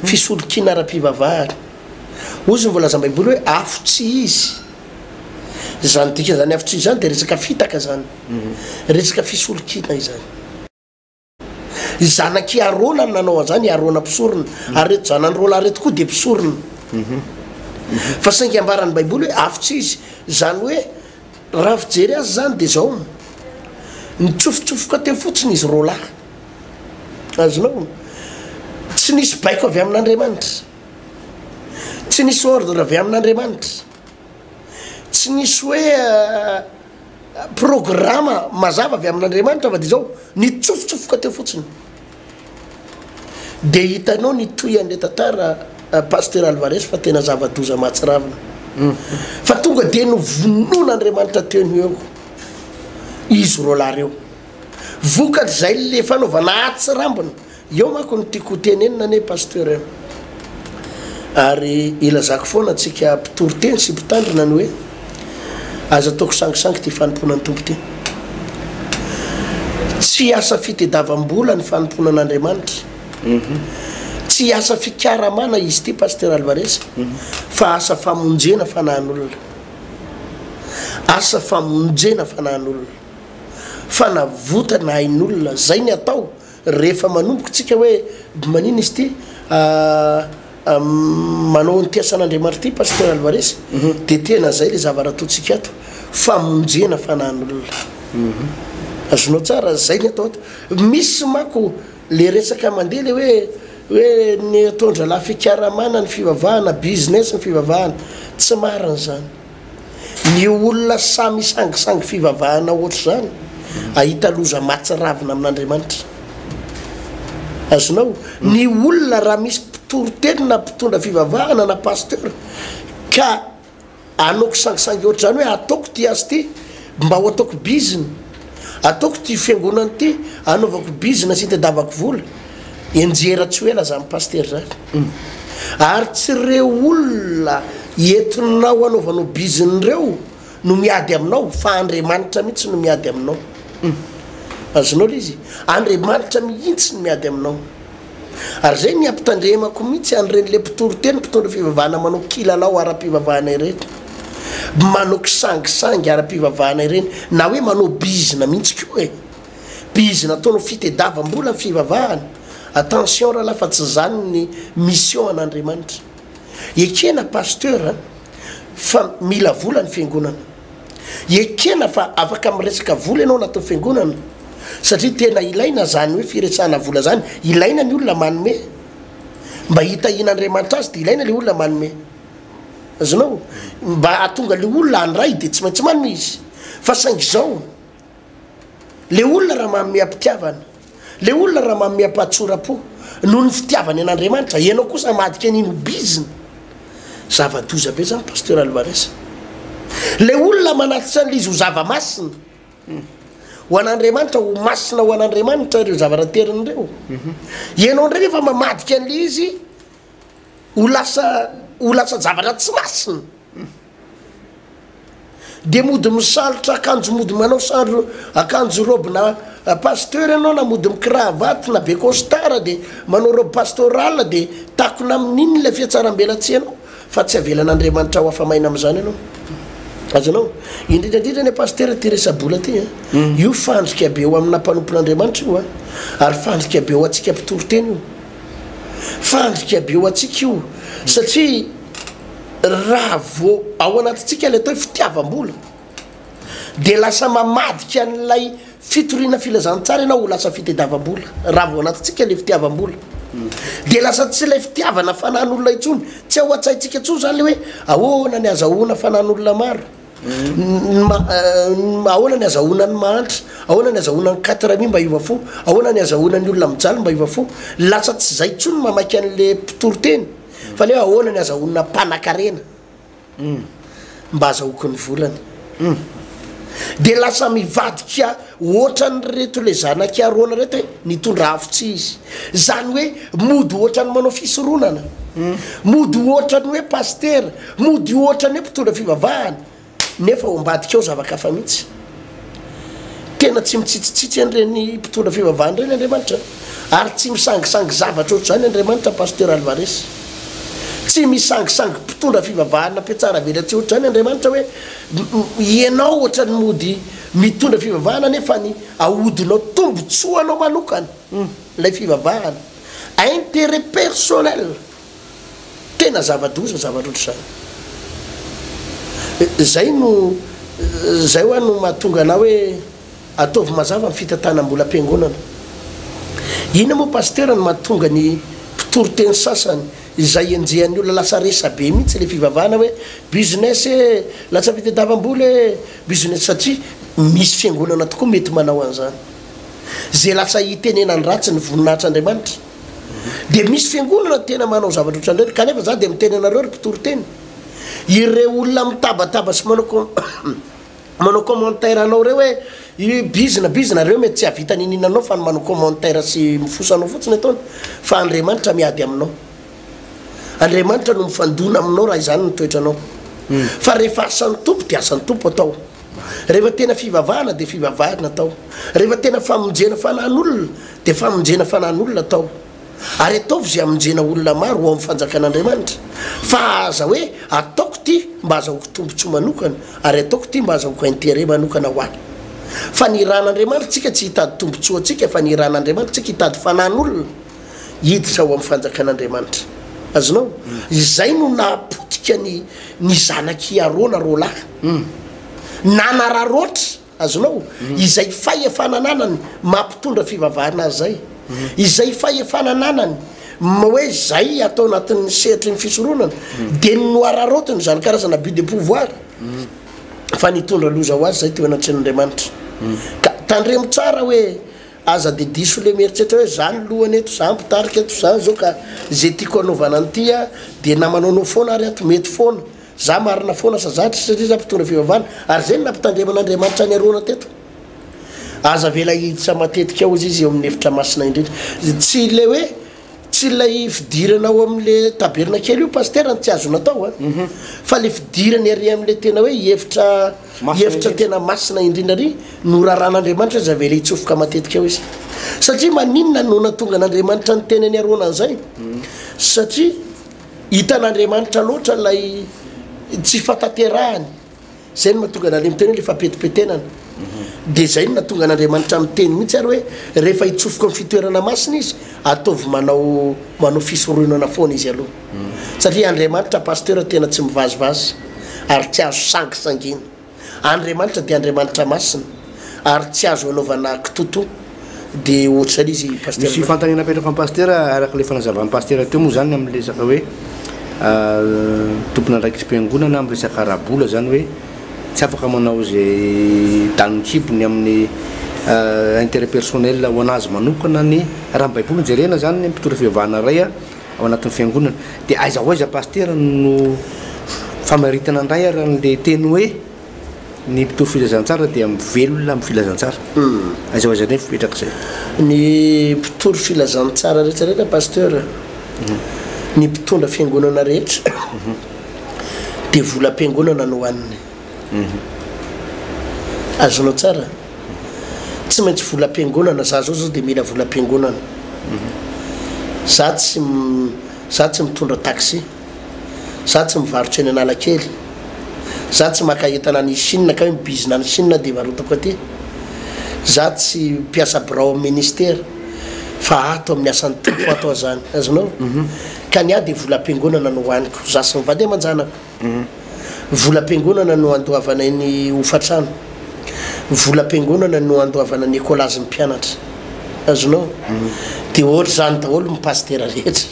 fisolokina ara-pivavahana ozy nyvolaza baiboly hoe afotsy izy zany dika zany afotsy izy zany dia resaka fitaka zany resaka fisolokina izany zanaky arona nanao an'izany arona mpisorona ary reto zanan'rola reto koa dia mpisorona fa saingy ambaran'ny baiboly hoe afotsy izy zany hoe raha fijery azy zany dia zao nitsofotsofoka teo fotsiny izy rola azonao tsy nisy baiko avy amin'Andriamanitra tsy nisy ordre avy amin'Andriamanitra tsy nisy hoe programma mazava avy amin'Andriamanitra fa dia zao nitsofotsofoka teo fotsiny dia hitanao nitoy an'le tantara pasteur Alvarez fa tena zava-doza mahatsiravina fa tonga dia novonon'Andriamanitra teny eo izy rola reo vokatry zay le fanaovana atsirambina eo manko no tiako tenenina ane pasteur ary ilazako foana atsika mpitory teny sy mpitandrina ny hoe aza ataoko sangisangy ty fanomponan'ny tompo ty tsy asa fitediavam-bola ny fanomponan'Andriamanitra tsy asa fikaramana izy ty pasteur Alvarez fa asa famonjena fanahin'olona asa famonjena fanahin'olona fanavotana hain'olona zay ny atao rehefa manomboka tsika hoe manina izy ty manao ny tiasan'Andriamanitra ty pasteur Alvarez dia tena zay le zava-ratotsika ato famonjena fanahin'olona azonao tsara zay ny atao ato misy mako le resaka mandeha le hoe ny atondra la fikaramana ny fivavahana business ny fivavahana tsy marina zany ny olona samy sangisangy fivavahana ohatry zany ahita loza matsiravina amin'Andriamanitra azonao ny olona raha misy mpitoro-teny na mpitondra fivavahana na pasteur ka anaoko sangisangy ohatry zany hoe ataoko ty azy ty mba ho ataoko biziny ataoko ty fiangonana ty anaovako bizina sy tedavako vola enjera tsy hoe laza amin'ny pasteur zany ary tsy reo olona entinao anaovanao bizin'ireo no miady aminao fa Andriamanitra mihitsy no miady aminao azonao le izy Andriamanitra mihitsy no miady aminao ary zay ny ampitandremako mihitsy an'ireny le mpitoro-teny mpitondra fivavahana manao kilalao ara-pivavahana ireny manao kisangisangy ara-pivavahana ireny na hoe manao bizina mihitsy koa hoe bizina ataonao fitediavam-bola ny fivavahana attention raha lafa tsy zany ny mission an'Andriamanitra ekena pasteur fa mila vola ny fiangonana ekena fa afaka miresaka vola ianao natao fiangonana satria tena ilaina zany hoe firesahana vola zany ilaina ny olona manome mba hitahin'Andriamanitra azy dia ilaina le olona manome azonao mba atonga le olona andray dia tsy maintsy manome izy fa saingy zao le olona raha manome ampitiavana le olona raha manome ampahatsora-po noho ny fitiavany an'Andriamanitra ianao kosa madika an'ino bizina zava-doza be zany pasteur Alvarez le olona manatitra an'izy ho zava-masina ho an'Andriamanitra ho masina ho an'Andriamanitra ireo zava-rahaterin'ireo ianao ndray rehefa mamadika an'le izy ho lasa zavatra tsy masina dia mody misalotra akanjo mody manao akanjo robe na pasteur ianao na mody mikravaty na be costard dia manao robe pastoral dia takona amin'iny le fiatsaram-belatsy ianao fa tsy avelan'Andriamanitra ho afamaina amin'izany ianao azonao indrindrandrindra ny pasteur ty resabola ty io fandrika be eo amina mpanompon'Andriamanitra io ary fandrika be eo atsika mpitoro-teny io fandrika be eo atsika io satria raha vo ao anatintsika le atao fitiavam-bola dia lasa mamadika an'ilay fitoriana filazantsara ianao ho lasa fitediavam-bola raha vo anatintsika le fitiavam-bola dia lasa tsy ilay fitiavana fanahin'olona intsony tsy ao atsaintsika intsony zany le hoe ahoana ny azahoana fanahin'olona maro ahoana ny azahoana ny mahantra ahoana ny azahoana ny 4 mba iova fo ahoana ny azahoana ny olona mijaly mba iova fo lasa tsy zay intsony mamaky an'le mpitoro-teny fa le ahoana ny azahoana mpanan-karena mba azahoako ny volany de lasa mivadika ohatrany reto le zanakarona reto hoe nitondra hafitsy izy zany hoe mody ohatrany manao fisoronana mody ohatrany hoe paster mody ohatrany hoe mpitondra fivavahana nefa ombadika ao zavakafa mihitsy tena tsy mitsitsitsitsy an'ireny mpitondra fivavahana reny Andriamanitra ary tsy misangisangy zavatra ohatr' zany Andriamanitra paster Alvarez tsy misangisangy mpitondra fivavahana mpiatsara velatsy ohatr' zany Andriamanitra hoe ianao ohatrany mody mitondra fivavahana nefa ny ahodinao tombotsoanao manokana lay fivavahana intérêt personnel tena zava-doza zavatra ohatr' zany zay ho no mahatonga anao hoe ataovy mazava ny fitantanam-bola am-piangonana ina moa paster ny mahatonga ny mpitoroteny sasany izay enjehan'ny olona lasa resa be mihitsy le fivavahana hoe business lasa fitadiavam-bola business satria misy fiangonana tokoa mety manao an'izany zay lasa hitenenany ratsy ny voninahitr'Andriamanitra de misy fiangonana tena manao zavatra ohatran'ireny kanefa za de mitenenareo ry mpitoroteny ireo olona mitabataba sy manao commentaire anao reo hoe bizina reo mety tsy havita nininanao fa ny manao commentaire sy mifosanao fotsiny ataony fa Andriamanitra miady aminao Andriamanitra no mifandona aminao raha izany nitoetranao fa rehefa asan'ny tompo de asan'ny tompo atao rehefa tena fivavahana de fivavahana atao rehefa tena famonjena fanahin'olona de famonjena fanahin'olona atao ary ataovy zay amonjena olona maro ho amin'ny fanjakan'Andriamanitra fa aza hoe ataoko ty mba azahoko tombotsoa manokana ary ataoko ty mba azahoko intérêt manokana ho ahy fa ny ran'Andriamanitra tsika tsy hitady tombotsoa atsika fa ny ran'Andriamanitra tsika hitady fanahin'olona hiditra ho amin'ny fanjakan'Andriamanitra azonao izay no napotika ny zanaky arona rolahy nanararoatra azonao izay fahefanananany mampitondra fivavahana azy zay izay fahefanananany hoe zay atao anatin'ny sehatry ny fisoronana de noararotiny zany karazana but de pouvoir fa nitondra loza ho azy zay teo anatren'Andriamanitra ka tandremo tsara hoe aza de diso le mieritreritra hoe zany lohany eto za mpitarika eto zany zao ka zay tiako anaovana antya de namanaonao foana ary ato mety foana za marina foana sazatra satria za mpitondra fivavahana ary zay nampitandreman'Andriamanitra ny arona teto aza vela hiditra matetika ao izy eo amin'ny efitra masina indrindra tsy le hoe tsy lay fidiranao amin'le taberna kely io paster ny tsy azona atao fa le fidirany ary amin'le tena hoe efitra tena masina indrindra ry no raran'Andriamanitra za vela hitsofoka matetika ao izy satria maninona no natonga n'Andriamanitra ny tenany arona an'izay satria hitan'Andriamanitra loatra lay tsy fataterahany zay no mahatonga nale miteny le fampetipetenana de zay no natonga n'Andriamanitra miteny mihitsy ary hoe rehefa hitsofoka amin'ny fitoerana masina izy ataovy manao fisoronana foana izy aloha satria Andriamanitra paster tena tsy mivazivazy ary tsy azo sangisangina Andriamanitra de Andriamanitra masina ary tsy azo anaovana kitoto de ohatrany izy paster misy fantanina petraka amin'ny paster araka le fanazavany paster teo moa zany amin'ny resaka hoe tompona andraikitsy mpiangonana amin'ny resaka arabola zany hoe tsy afaka manao zay danikibony amin'ny intérêt personnel ho anazy manokana ny raha baiboly jerena zany ny mpitondra fivavahana ray ao anatin'ny fiangonana de aiza ho aiza paster no famaritana andray raha n'le teny hoe ny mpitoro filazantsara dia mivelona amin'ny filazantsara aiza ho aiza reny fipetraka zay ny mpitoro filazantsara rehetrarehetra paster ny mpitondra fiangonana rehetra de vola am-piangonana no hoaniny azonao tsara tsy maintsy vola am-piangonana za zao de mila vola am-piangonana za tsy mitondra taxi za tsy mivarotra eny Analakely za tsy makahitana ny Chine ka hoe mibizina ny Chine de varotako aty za tsy mpiasa birao ministère fa ato amin'ny asan'ny tompo atao zany azonao ka ny de vola am-piangonana no hoaniko za sy mivady aman-janako vola am-piangonana no andoavana ny hofatrano vola am-piangonana no andoavana ny ekolazy ny mpianatra azonao de ohatra zany daholo mipastera rehetra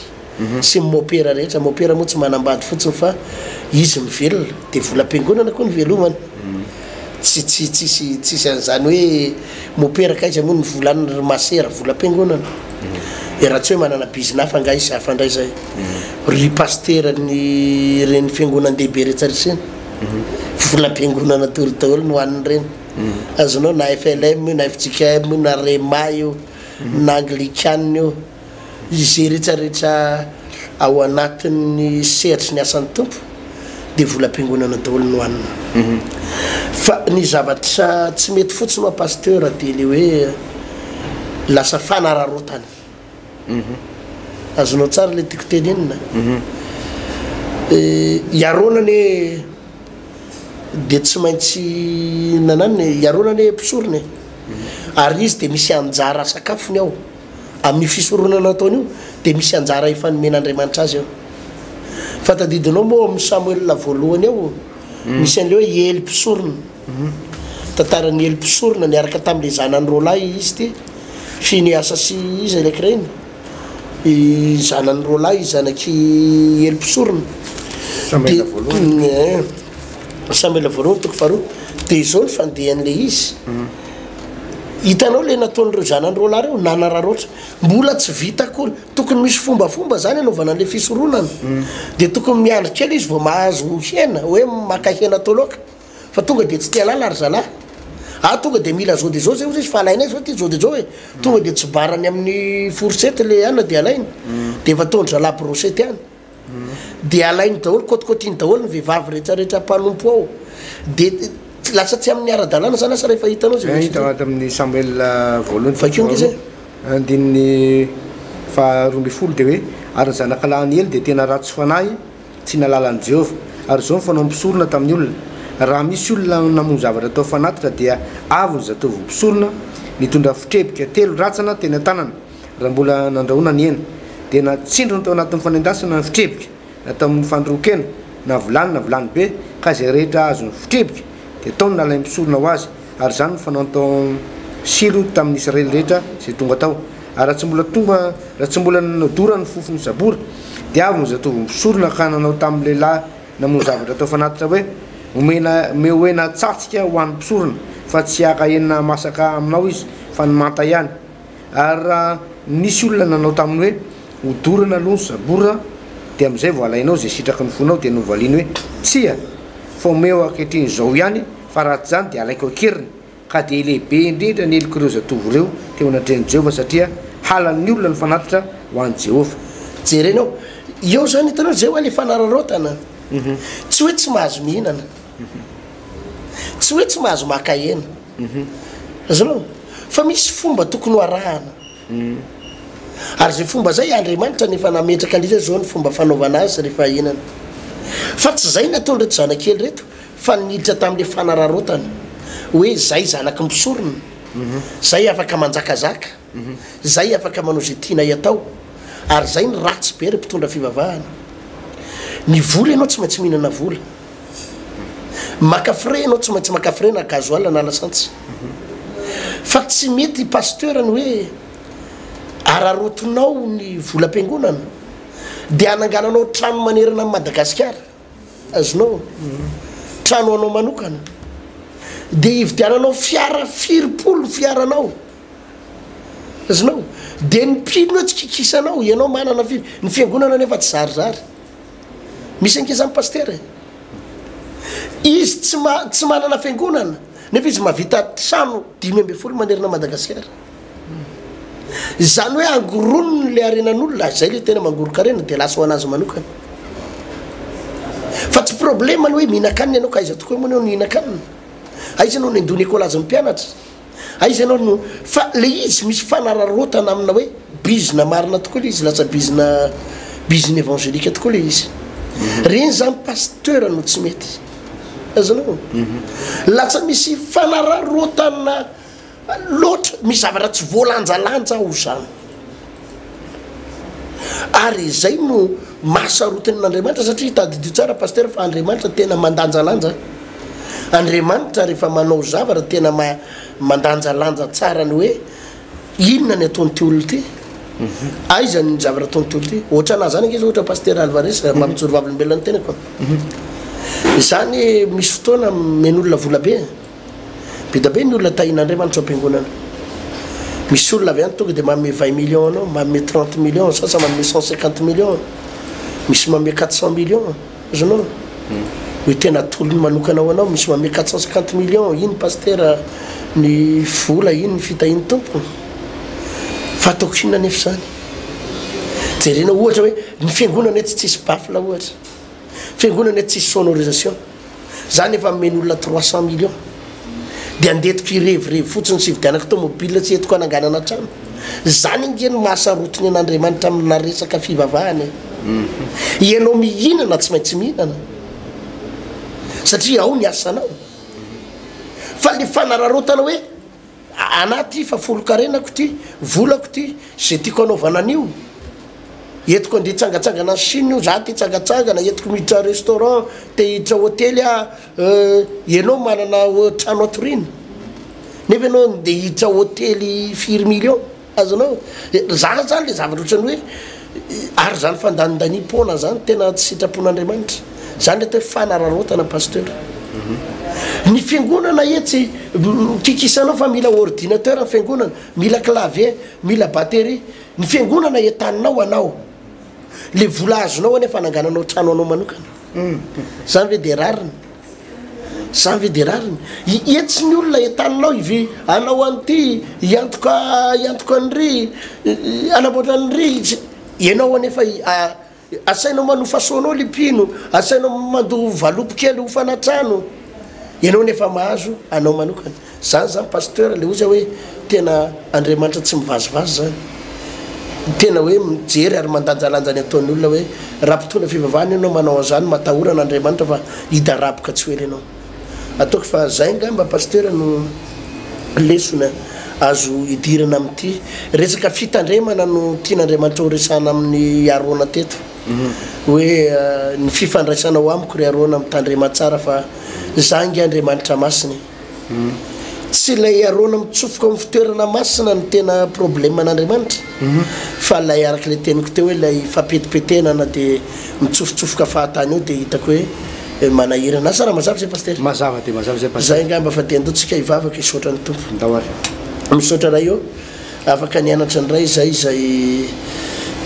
sy mopera rehetra mopera moa tsy manambady fotsiny fa izy mivelona de vola am-piangonana koa ny velomany tsisy an'izany hoe mopera kaiza moa ny volany masera vola am-piangonana raha tsy hoe manana bizina hafa nga izy hafa ndray zay ry paster ny reny fiangonana-dehibe rehetra reseny vola am-piangonana daholo no hoaniny reny azonao na FLM na FJKM na REMA io na Anglicane io izay rehetrarehetra ao anatin'ny sehatry ny asan'ny tompo dia volam-piangonana daholo no hanina fa ny zavatra tsy mety fotsiny ma pasteur dia le hoe lasa fanararotany azonao tsara le tiako teny inona iaronany dia tsy maintsy nanany iaronany mpisorony ary izy dia misy anjara sakafony ao amin'ny fisoronana ataony io dia misy anjara ifanomen'Andriamanitra azy ao fatadidinao moa amin'ny Samuel voalohany ao misy an'le hoe Eli mpisorona tantarany Eli mpisorona niaraka tamin'le zanany rolahy izy ty finy asa sy izy elekireny zanany rolahy zanaky Eli mpisorona Samuel voalohany toko faharoa dia izao ny fandehan'le izy hitanao le nataon'ireo zanany rolahy reo nanararoatra mbola tsy vita koa tokony misy fombafomba zany anaovana an'le fisoronana dia tokony miandry kely izy vao mahazo hena hoe maka hena atao loaka fa tonga dia tsy tia lala ary zalahy tonga dia mila zao dia zao zay izy fa alaina zao ty zao dia zao hoe tonga dia tsy barany amin'ny forsety le ana dia alainy dia efa taon'ny zalahy brosety any dia alainy daholo kôtikôtiny daholo ny vehivavy rehetrarehetra mpanompo ao dia lasa tsy amin'ny ara-dalàna zany asa rehefa hitanao zay hita anaty amin'ny Samuel voalohany fakiongy zay andininy faharoambifolo dia hoe ary zanakalahany Ely dia tena ratsy fanahy tsy nalalany Jehova ary zao fanao mpisorona tamin'ny olona raha misy olona namono zavatra atao fanatitra dia avy zatovy mpisorona nitondra fitrebika telo ratsana teny an-tanana raha mbola nandrahona ny hena dia natsindrona tao anatin'ny fanendasana ny fitrebika natao amin'ny fandrohokena na vilany be ka izay rehetra azony fitrebika dia taony nalay mpisorona ho azy ary zany fanao tao silo tamin'ny Israely rehetra zay tonga tao ary raha tsy mbola nanodora ny fofony Zabora dia avy ny zatovy mpisorona ka nanao tamin'ny lehilahy namono zavatra atao fanatitra hoe omena tsatsika ho an'ny mpisorona fa tsy aka enina masaka aminao izy fa ny manta ihany ary raha nisy olona nanao taminy hoe hodorana aloha ny Zabora dia amin'izay vao alainao zay sitraky ny fonao dia novaliany hoe tsia fa omeo ankehitriny zao ihany fa raha tsy zany dia alaiko akeriny ka dia lehibe indrindra ny eliko ireo zatovo ireo teo anatreny Jehova satria halan'ny olona ny fanatitra ho an'i Jehova jerenao eo zany hitanao zay hoe le fanararotana tsy hoe tsy mahazo mihinana tsy hoe tsy mahazo maka hena azanao fa misy fomba tokony ho arahana ary zay fomba zay Andriamanitra nefa nametraka an'izy zao ny fomba fanaovana azy rehefa hinana fa tsy zay nataony reto zanakely reto fa niditra tamin'le fanararotana hoe zay zanaky mpisorona zay afaka manjakazaka zay afaka manao zay tiana atao ary zay ny ratsy be re mpitondra fivavahana ny vola ianao tsy maintsy mihinana vola makafre ianao tsy maintsy makafre na gazoal na lasantsy fa tsy mety pasteurany hoe ararotonao ny volam-piangonana dia anangananao trano manerana amin'ny Madagasikara azonao trano anao manokana dia ividiananao fiara 40 fiaranao azonao dia ny mpino tsy kikisanao ianao manana ny fiangonana nefa tsy zarizary misy ankizany pasteur izy tsy manana fiangonana nefa izy mavita trano 5 manerana Madagasikara zany hoe angoronony le arenan'olona zay le tena mangorokarena dia lasa ho anazy manokana fa tsy problème ny hoe mihinan-kanina ianao ka aiza tokoa moa anao nihinan-kanina aiza anao ny andony ekôla azy mpianatra aiza anao no fa le izy misy fanararotana amina hoe bizina marina tokoa le izy lasa bizina évangélika tokoa le izy reny zany pasteur no tsy mety azanao lasa misy fanararotana loatra misy zavatra tsy voalanjalanja ho zany ary zay no mahasarotan'Andriamanitra satria hitadidio tsara pasteur fa Andriamanitra tena mandanjalanja Andriamanitra rehefa manao zavatra tena mandanjalanja tsara ny hoe inona ny ataony ty olona ty aiza ny zavatra ataony ty olona ty ohatra anazy zany izy ohatra pasteur Alvarez mamitsoro vavolombelona ny tenako zany misy fotoana men'olona vola be beda be ny olona tahin'Andriamanitra am-piangonana misy olona avy any tonga dia manome 20 millions anao manome 30 millions sasa manome 150 millions misy manome 400 millions azonao hoe tena tolony manokana ho anao misy mame 450 millions iny pasteur ny vola iny ny fitahiny tompo fa ataoko sinona nefa zany jerena ohatra hoe ny fiangonana etsy tsisy bafla ohatra fiangonana etsy tsisy sonorisation zany efa men'olona 300 millions dia andetiko irevirevy fotsiny sy vidianako tomobile tsy etiko ananganana trano zany ingeny mahasarotiny an'Andriamanitra amina resaka fivavahana ianao mihinana tsy maintsy mihinana satria ao ny asanao fa le fanararotana hoe anaty fa folo karenako ty volako ty zay tiako anaovana an'io etiko andeha tsangatsangana Chine io za ty tsangatsangana etiko miditra restaurant te hiditra hôtely ianao manana trano atorina nefa ianao nde hiditra hôtely 4 millions azonao za zany le zavatra ohatrany hoe ary zany fandanindani-pona zany tena tsy sitrapon'Andriamanitra zany le atao fanararotana pasteur ny fiangonana etsy kikisanao fa mila ordinateur ny fiangonana mila clavier mila batterie ny fiangonana etaninao anao le vola azonao anefa anangananao trano anao manokana zany ve de rariny zany ve de rariny etsy ny olona etaninao ivy anao an'ity iantoka an'ry anamboatra an'ry ianao anefa asainao manofasoanao lipino asainao mandoa valopo kely ho fanatrano ianao nefa mahazo anao manokana zany zany pasteur le oza hoe tena Andriamanitra tsy mivazivazy zany tena hoe mijery ary mandanjalanjany ataon'ny olona hoe rapitona fivavahana ianao manao an'izany matahorana Andriamanitra fa hidaraboka tsy hoely ianao ataoko fa zay ngamba pasteur no lesona azo idirana amin'ity resaka fitandremana no tian'Andriamanitra ho resana amin'ny arona teto hoe ny fifandraisana ho amiko ry arona mitandrema tsara fa zangy Andriamanitra masiny tsy lay arona mitsofoka amin'ny fitoerana masina ny tena problème n'Andriamanitra fa lay araka le teniko teo hoe lay fampetipetena de mitsofotsofoka fahatany eo de hitako hoe manahirana asa raha mazava zay pasteur mazava de mazava zay pasteur zay ngamba fa de andotsika ivavaka isotra ny tompo ndawary misotra raha io afaka nianatra ndray zay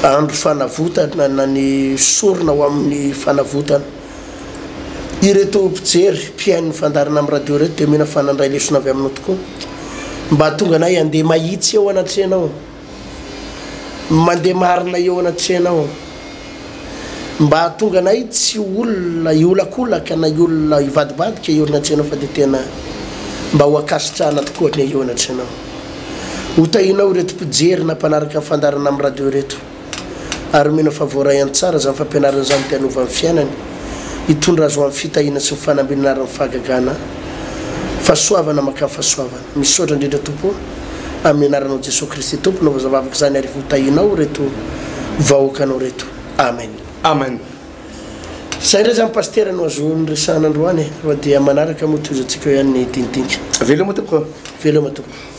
andro fanavotana na ny sorona ho amin'ny fanavotana ireto mpijery mpiain'ny fandarana amin'ny radio reto de mena fanandray lesona avy aminao tokoa mba tonga anay andeha mahitsy eo anatrehanao mandeha marina eo anatrehanao mba tonga anay tsy olona iolakolaka na olona ivadibadika eo anatrehanao fa de tena mba ho akasitrahana tokoa ny eo anatrehanao hotahinao reto mpijery na mpanaraka fandarana amin'ny radio reto ary mena favoray any tsara zany fampianarana zany tianova amin'ny fiainany hitondra azo amin'ny fitahina sy mifanambinana amin'ny fahagagana fahasoavana maka fahasoavana misaotra indrindra tompo amin'ny anaranao Jesosy Kristy tompo no vazavavaka zany ary hotahinao reto vahoakanao reto amen amen zay ndray zany pasteur no azo nyresahana androany fa dia manaraka moa toy zatsika hoe ihany ny dinidinka veloma tompo veloma tompo